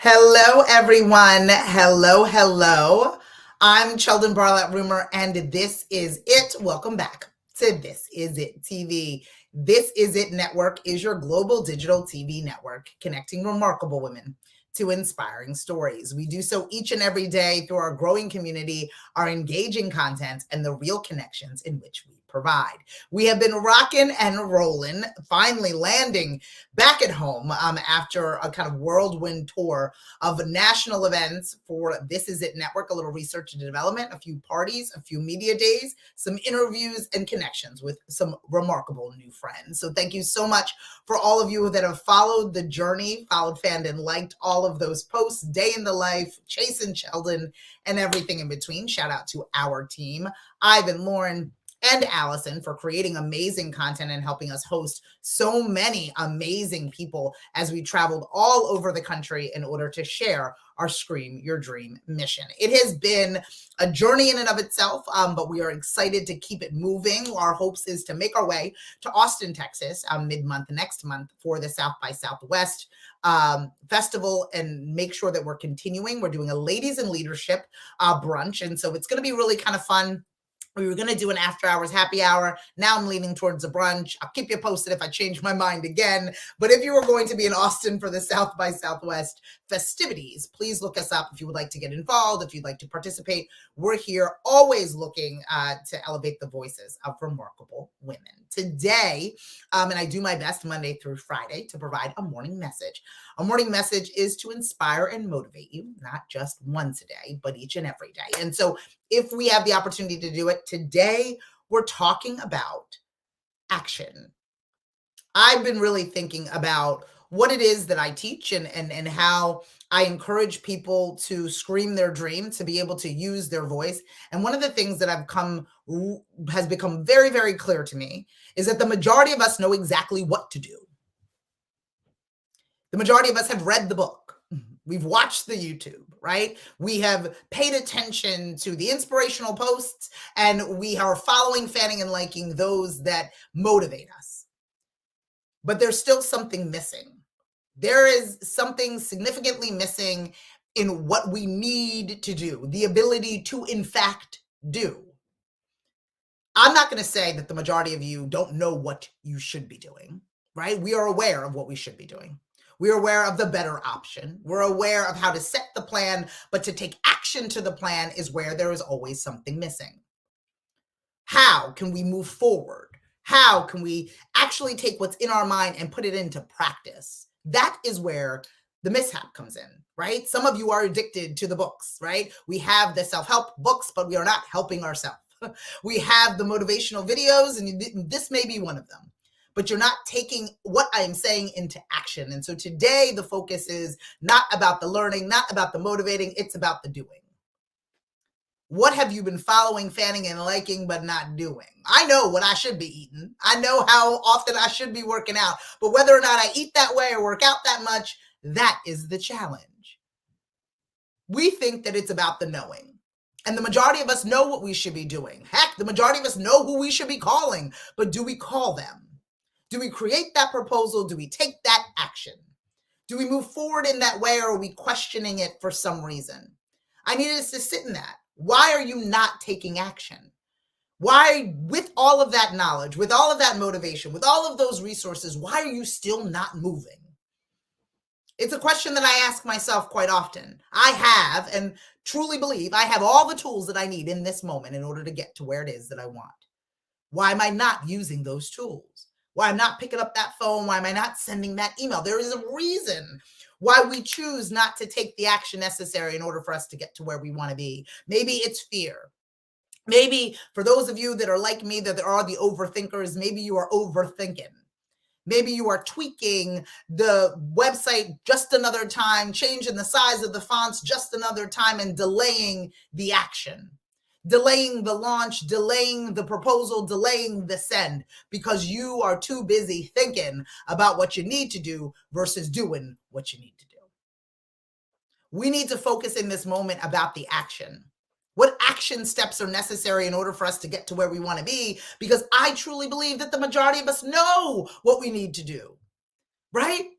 Hello, everyone. Hello, hello. I'm Cheldin Barlattt Rumer, and this is it. Welcome back to This Is It TV. This Is It Network is your global digital TV network connecting remarkable women to inspiring stories. We do so each and every day through our growing community, our engaging content, and the real connections in which we provide. We have been rocking and rolling, finally landing back at home after a kind of whirlwind tour of national events for This Is It Network, a little research and development, a few parties, a few media days, some interviews and connections with some remarkable new friends. So thank you so much for all of you that have followed the journey, followed, fanned, and liked all of those posts, day in the life, Chase and Cheldin, and everything in between. Shout out to our team, Ivan, Lauren, and Allison for creating amazing content and helping us host so many amazing people as we traveled all over the country in order to share our Scream Your Dream mission. It has been a journey in and of itself, but we are excited to keep it moving. Our hopes is to make our way to Austin, Texas, mid-month next month for the South by Southwest festival and make sure that we're continuing. We're doing a ladies in leadership brunch, and so it's going to be really kind of fun. We were going to do an after hours happy hour. Now I'm leaning towards a brunch. I'll keep you posted if I change my mind again. But if you are going to be in Austin for the South by Southwest festivities, please look us up if you would like to get involved, if you'd like to participate. We're here always looking to elevate the voices of remarkable women. Today, and I do my best Monday through Friday to provide a morning message. A morning message is to inspire and motivate you, not just once a day, but each and every day. And so if we have the opportunity to do it today, we're talking about action. I've been really thinking about what it is that I teach and how I encourage people to scream their dream, to be able to use their voice. And one of the things that has become very, very clear to me is that the majority of us know exactly what to do. The majority of us have read the book. We've watched the YouTube, right? We have paid attention to the inspirational posts, and we are following, fanning, and liking those that motivate us. But there's still something missing. There is something significantly missing in what we need to do, the ability to, in fact, do. I'm not going to say that the majority of you don't know what you should be doing, right? We are aware of what we should be doing. We're aware of the better option. We're aware of how to set the plan, but to take action to the plan is where there is always something missing. How can we move forward? How can we actually take what's in our mind and put it into practice? That is where the mishap comes in, right? Some of you are addicted to the books, right? We have the self-help books, but we are not helping ourselves. We have the motivational videos, and this may be one of them. But you're not taking what I am saying into action. And so today the focus is not about the learning, not about the motivating, it's about the doing. What have you been following, fanning, and liking, but not doing? I know what I should be eating. I know how often I should be working out, but whether or not I eat that way or work out that much, that is the challenge. We think that it's about the knowing. And the majority of us know what we should be doing. Heck, the majority of us know who we should be calling, but do we call them? Do we create that proposal? Do we take that action? Do we move forward in that way, or are we questioning it for some reason? I need us to sit in that. Why are you not taking action? Why, with all of that knowledge, with all of that motivation, with all of those resources, why are you still not moving? It's a question that I ask myself quite often. I have, and truly believe, I have all the tools that I need in this moment in order to get to where it is that I want. Why am I not using those tools? Why I'm not picking up that phone? Why am I not sending that email? There is a reason why we choose not to take the action necessary in order for us to get to where we want to be. Maybe it's fear. Maybe for those of you that are like me, that there are the overthinkers, maybe you are overthinking. Maybe you are tweaking the website just another time, changing the size of the fonts just another time, and delaying the action. Delaying the launch, delaying the proposal, delaying the send, because you are too busy thinking about what you need to do versus doing what you need to do. We need to focus in this moment about the action. What action steps are necessary in order for us to get to where we want to be? Because I truly believe that the majority of us know what we need to do, right?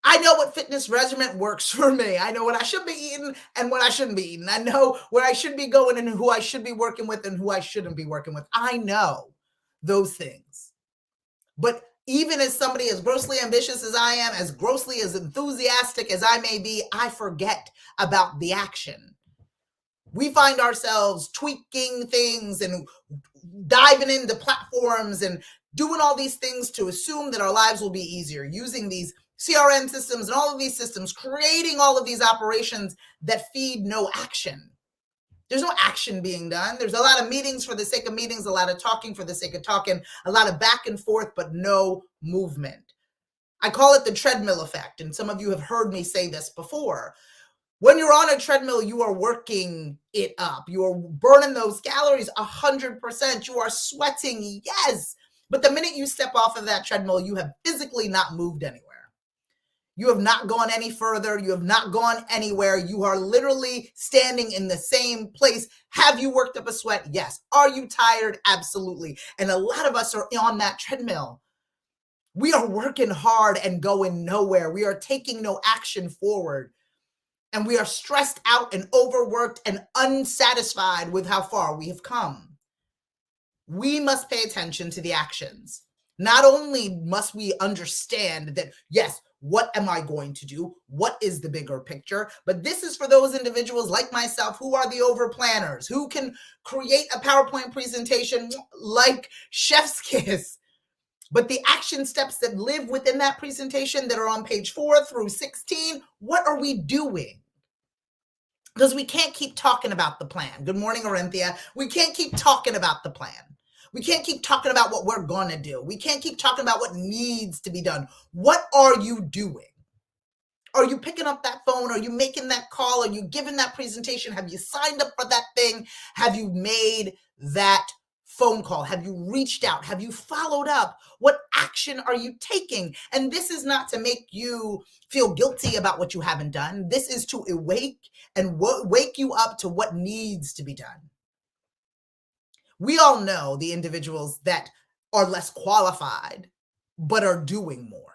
I know what fitness regimen works for me. I know what I should be eating and what I shouldn't be eating. I know where I should be going and who I should be working with and who I shouldn't be working with. I know those things. But even as somebody as grossly ambitious as I am, as grossly as enthusiastic as I may be, I forget about the action. We find ourselves tweaking things and diving into platforms and doing all these things to assume that our lives will be easier, using these CRM systems and all of these systems, creating all of these operations that feed no action. There's no action being done. There's a lot of meetings for the sake of meetings, a lot of talking for the sake of talking, a lot of back and forth, but no movement. I call it the treadmill effect. And some of you have heard me say this before. When you're on a treadmill, you are working it up. You are burning those calories 100%. You are sweating, yes. But the minute you step off of that treadmill, you have physically not moved anywhere. You have not gone any further. You have not gone anywhere. You are literally standing in the same place. Have you worked up a sweat? Yes. Are you tired? Absolutely. And a lot of us are on that treadmill. We are working hard and going nowhere. We are taking no action forward. And we are stressed out and overworked and unsatisfied with how far we have come. We must pay attention to the actions. Not only must we understand that, yes, what am I going to do? What is the bigger picture? But this is for those individuals like myself who are the over planners, who can create a PowerPoint presentation like chef's kiss. But the action steps that live within that presentation that are on page 4 through 16, what are we doing? Because we can't keep talking about the plan. Good morning, Orinthia. We can't keep talking about the plan. We can't keep talking about what we're going to do. We can't keep talking about what needs to be done. What are you doing? Are you picking up that phone? Are you making that call? Are you giving that presentation? Have you signed up for that thing? Have you made that phone call? Have you reached out? Have you followed up? What action are you taking? And this is not to make you feel guilty about what you haven't done. This is to awake and wake you up to what needs to be done. We all know the individuals that are less qualified, but are doing more.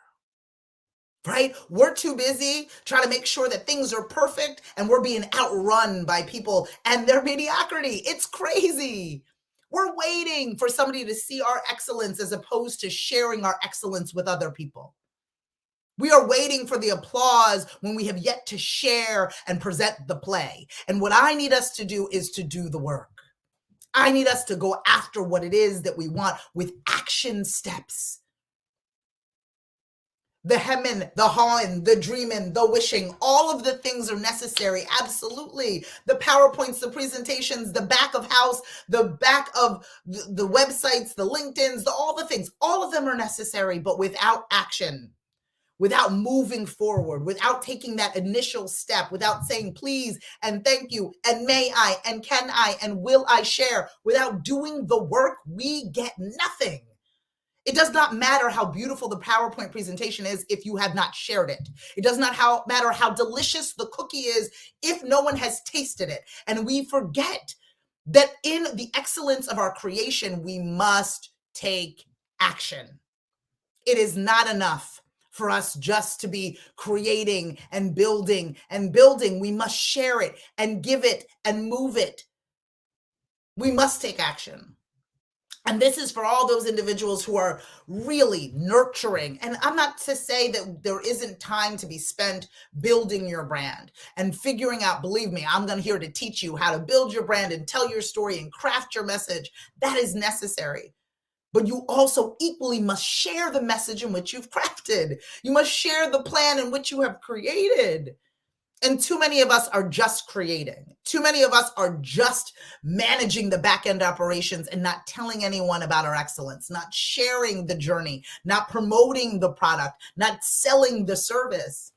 Right? We're too busy trying to make sure that things are perfect and we're being outrun by people and their mediocrity. It's crazy. We're waiting for somebody to see our excellence as opposed to sharing our excellence with other people. We are waiting for the applause when we have yet to share and present the play. And what I need us to do is to do the work. I need us to go after what it is that we want with action steps. The hemming, the hawing, the dreaming, the wishing, all of the things are necessary. Absolutely. The PowerPoints, the presentations, the back of house, the back of the websites, the LinkedIns, all the things, all of them are necessary, but without action, without moving forward, without taking that initial step, without saying please and thank you and may I and can I and will I share, without doing the work, we get nothing. It does not matter how beautiful the PowerPoint presentation is if you have not shared it. It does not matter how delicious the cookie is if no one has tasted it. And we forget that in the excellence of our creation, we must take action. It is not enough for us just to be creating and building and building. We must share it and give it and move it. We must take action. And this is for all those individuals who are really nurturing. And I'm not to say that there isn't time to be spent building your brand and figuring out, believe me, I'm here to teach you how to build your brand and tell your story and craft your message. That is necessary. But you also equally must share the message in which you've crafted. You must share the plan in which you have created. And too many of us are just creating. Too many of us are just managing the back-end operations and not telling anyone about our excellence, not sharing the journey, not promoting the product, not selling the service.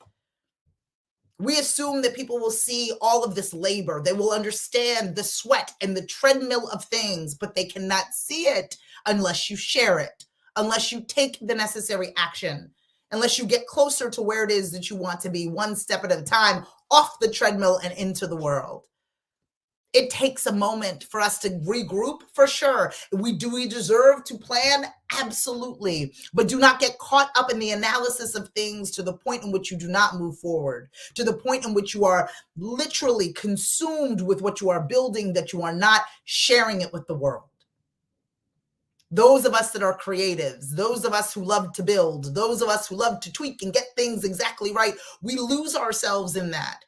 We assume that people will see all of this labor. They will understand the sweat and the treadmill of things, but they cannot see it unless you share it, unless you take the necessary action, unless you get closer to where it is that you want to be one step at a time, off the treadmill and into the world. It takes a moment for us to regroup, for sure. Do we deserve to plan? Absolutely. But do not get caught up in the analysis of things to the point in which you do not move forward, to the point in which you are literally consumed with what you are building, that you are not sharing it with the world. Those of us that are creatives, those of us who love to build, those of us who love to tweak and get things exactly right, we lose ourselves in that.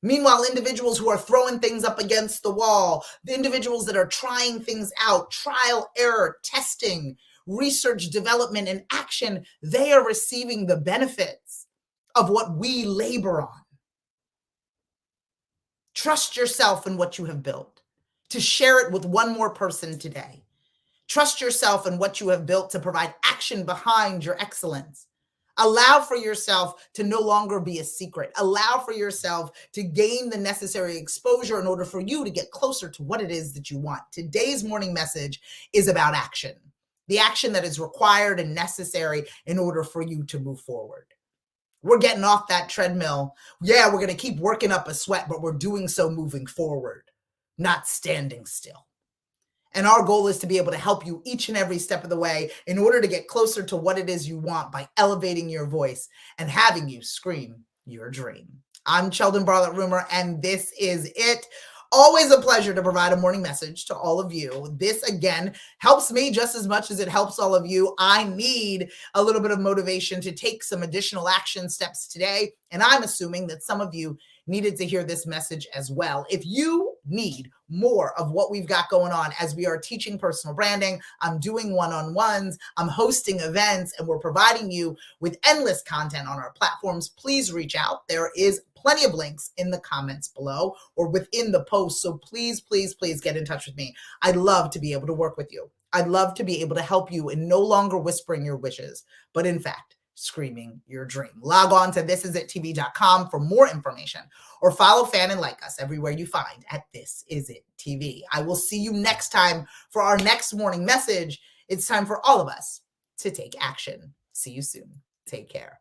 Meanwhile, individuals who are throwing things up against the wall, the individuals that are trying things out, trial, error, testing, research, development, and action, they are receiving the benefits of what we labor on. Trust yourself in what you have built, to share it with one more person today. Trust yourself in what you have built to provide action behind your excellence. Allow for yourself to no longer be a secret. Allow for yourself to gain the necessary exposure in order for you to get closer to what it is that you want. Today's morning message is about action, the action that is required and necessary in order for you to move forward. We're getting off that treadmill. Yeah, we're going to keep working up a sweat, but we're doing so moving forward, not standing still. And our goal is to be able to help you each and every step of the way in order to get closer to what it is you want by elevating your voice and having you scream your dream. I'm Cheldin Barlattt Rumer, and this is it. Always a pleasure to provide a morning message to all of you. This, again, helps me just as much as it helps all of you. I need a little bit of motivation to take some additional action steps today, and I'm assuming that some of you needed to hear this message as well. If you need more of what we've got going on as we are teaching personal branding, I'm doing one-on-ones, I'm hosting events, and we're providing you with endless content on our platforms, please reach out. There is plenty of links in the comments below or within the post. So please, please, please get in touch with me. I'd love to be able to work with you. I'd love to be able to help you in no longer whispering your wishes, but in fact, screaming your dream. Log on to thisisItTV.com for more information, or follow, fan, and like us everywhere you find at This Is It TV. I will see you next time for our next morning message. It's time for all of us to take action. See you soon. Take care.